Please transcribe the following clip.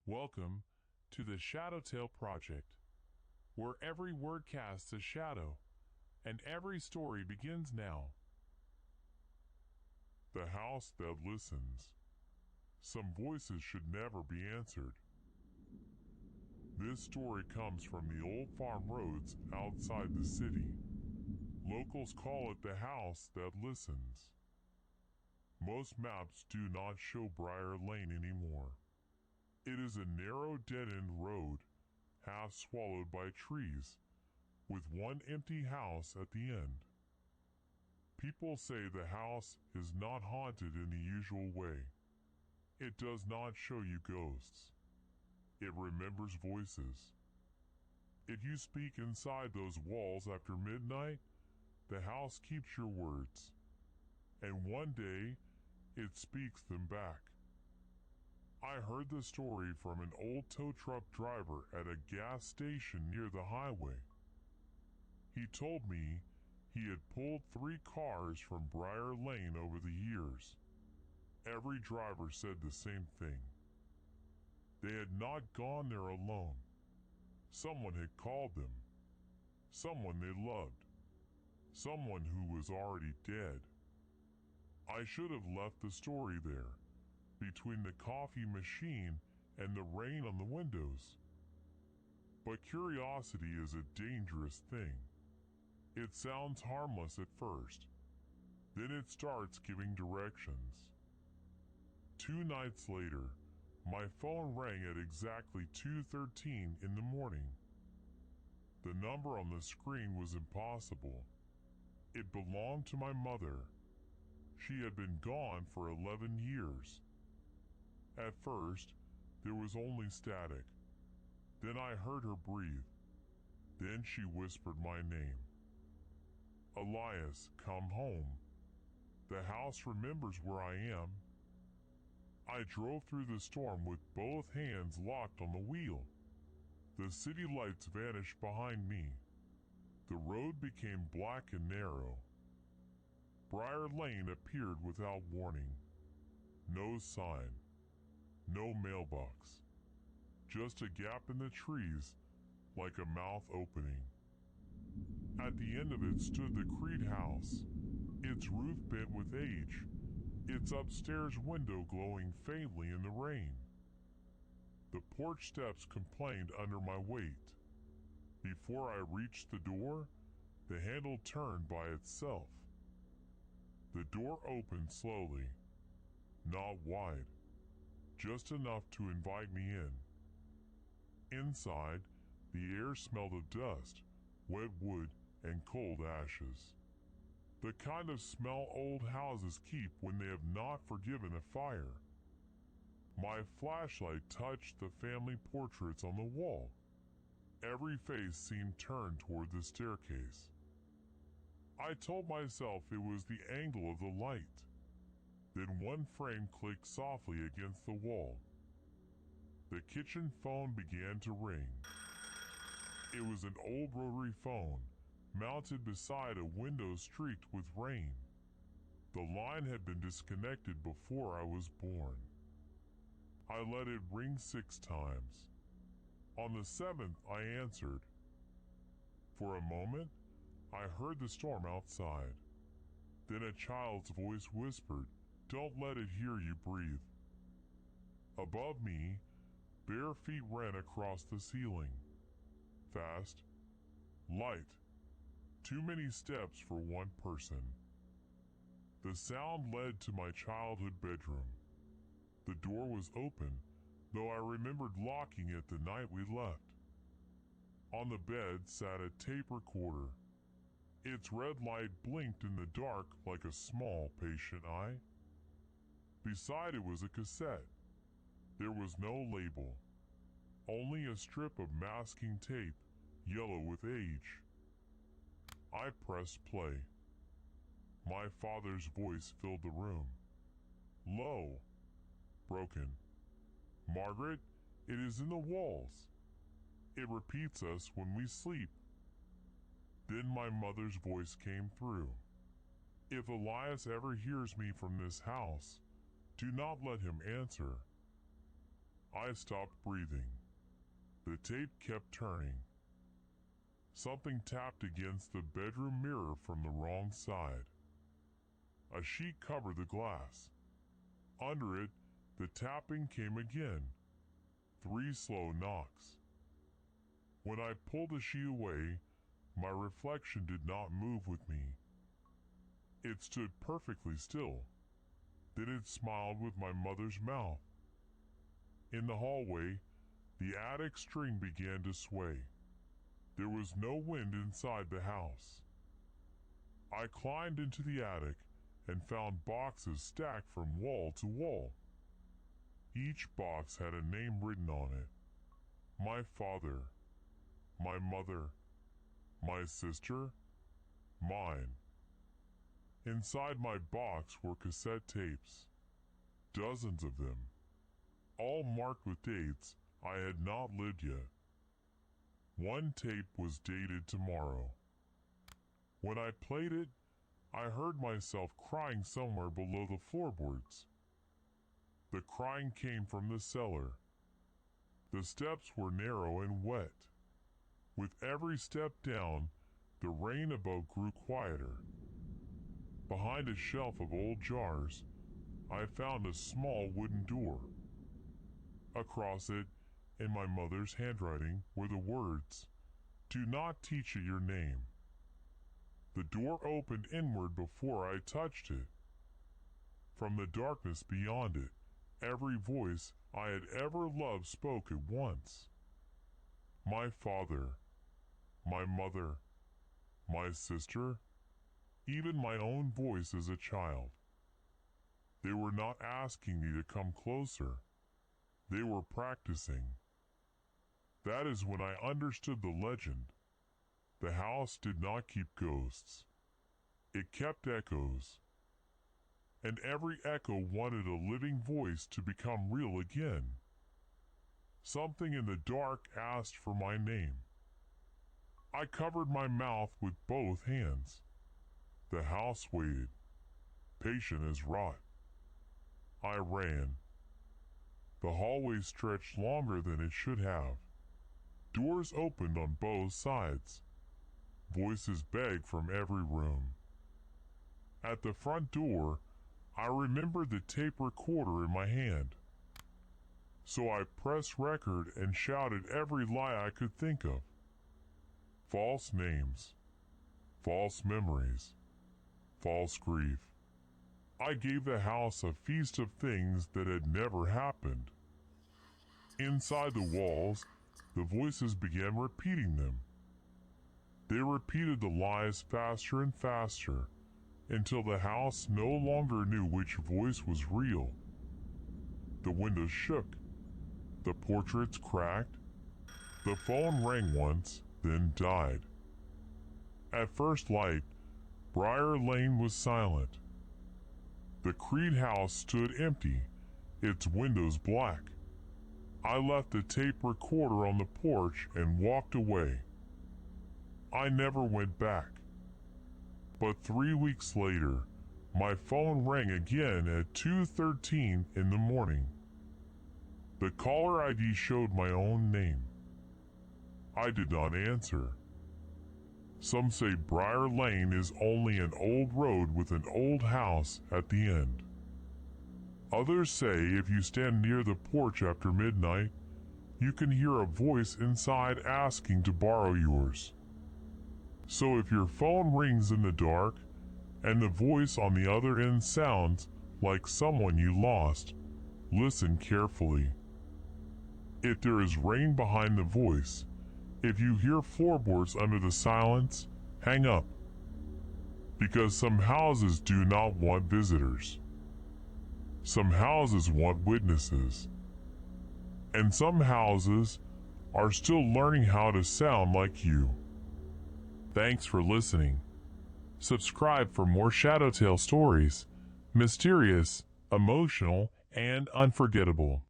Welcome to the ShadowTale Project, where every word casts a shadow, and every story begins now. The house that listens. Some voices should never be answered. This story comes from the old farm roads outside the city. Locals call it the house that listens. Most maps do not show Briar Lane anymore. It is a narrow dead-end road, half swallowed by trees, with one empty house at the end. People say the house is not haunted in the usual way. It does not show you ghosts. It remembers voices. If you speak inside those walls after midnight, the house keeps your words. And one day, it speaks them back. I heard the story from an old tow truck driver at a gas station near the highway. He told me he had pulled 3 cars from Briar Lane over the years. Every driver said the same thing. They had not gone there alone. Someone had called them. Someone they loved. Someone who was already dead. I should have left the story there, between the coffee machine and the rain on the windows. But curiosity is a dangerous thing. It sounds harmless at first. Then it starts giving directions. 2 nights later, my phone rang at exactly 2:13 in the morning. The number on the screen was impossible. It belonged to my mother. She had been gone for 11 years. At first, there was only static. Then I heard her breathe. Then she whispered my name. Elias, come home. The house remembers where I am. I drove through the storm with both hands locked on the wheel. The city lights vanished behind me. The road became black and narrow. Briar Lane appeared without warning. No sign. No mailbox. Just a gap in the trees, like a mouth opening. At the end of it stood the Creed house, its roof bent with age, its upstairs window glowing faintly in the rain. The porch steps complained under my weight. Before I reached the door, the handle turned by itself. The door opened slowly, not wide, just enough to invite me in. Inside, the air smelled of dust, wet wood, and cold ashes. The kind of smell old houses keep when they have not forgiven a fire. My flashlight touched the family portraits on the wall. Every face seemed turned toward the staircase. I told myself it was the angle of the light. Then one frame clicked softly against the wall. The kitchen phone began to ring. It was an old rotary phone, mounted beside a window streaked with rain. The line had been disconnected before I was born. I let it ring 6 times. On the 7th, I answered. For a moment, I heard the storm outside. Then a child's voice whispered, "Don't let it hear you breathe." Above me, bare feet ran across the ceiling. Fast. Light. Too many steps for one person. The sound led to my childhood bedroom. The door was open, though I remembered locking it the night we left. On the bed sat a tape recorder. Its red light blinked in the dark like a small, patient eye. Beside it was a cassette. There was no label, only a strip of masking tape, yellow with age. I pressed play. My father's voice filled the room. Low. Broken. "Margaret, it is in the walls. It repeats us when we sleep." Then my mother's voice came through. "If Elias ever hears me from this house, do not let him answer." I stopped breathing. The tape kept turning. Something tapped against the bedroom mirror from the wrong side. A sheet covered the glass. Under it, the tapping came again. 3 slow knocks. When I pulled the sheet away, my reflection did not move with me. It stood perfectly still. Then it smiled with my mother's mouth. In the hallway, the attic string began to sway. There was no wind inside the house. I climbed into the attic and found boxes stacked from wall to wall. Each box had a name written on it. My father, my mother, my sister, mine. Inside my box were cassette tapes, dozens of them, all marked with dates I had not lived yet. One tape was dated tomorrow. When I played it, I heard myself crying somewhere below the floorboards. The crying came from the cellar. The steps were narrow and wet. With every step down, the rain above grew quieter. Behind a shelf of old jars, I found a small wooden door. Across it, in my mother's handwriting, were the words, "Do not teach it your name." The door opened inward before I touched it. From the darkness beyond it, every voice I had ever loved spoke at once. My father, my mother, my sister, even my own voice as a child. They were not asking me to come closer. They were practicing. That is when I understood the legend. The house did not keep ghosts. It kept echoes. And every echo wanted a living voice to become real again. Something in the dark asked for my name. I covered my mouth with both hands. The house waited, patient as wrought. I ran. The hallway stretched longer than it should have. Doors opened on both sides. Voices begged from every room. At the front door, I remembered the tape recorder in my hand. So I pressed record and shouted every lie I could think of. False names, false memories, false grief. I gave the house a feast of things that had never happened. Inside the walls, the voices began repeating them. They repeated the lies faster and faster, until the house no longer knew which voice was real. The windows shook. The portraits cracked. The phone rang once, then died. At first light, Briar Lane was silent. The Creed house stood empty, its windows black. I left the tape recorder on the porch and walked away. I never went back. But 3 weeks later, my phone rang again at 2:13 in the morning. The caller ID showed my own name. I did not answer. Some say Briar Lane is only an old road with an old house at the end. Others say if you stand near the porch after midnight, you can hear a voice inside asking to borrow yours. So if your phone rings in the dark, and the voice on the other end sounds like someone you lost, listen carefully. If there is rain behind the voice, if you hear floorboards under the silence, hang up. Because some houses do not want visitors. Some houses want witnesses. And some houses are still learning how to sound like you. Thanks for listening. Subscribe for more ShadowTale stories, mysterious, emotional, and unforgettable.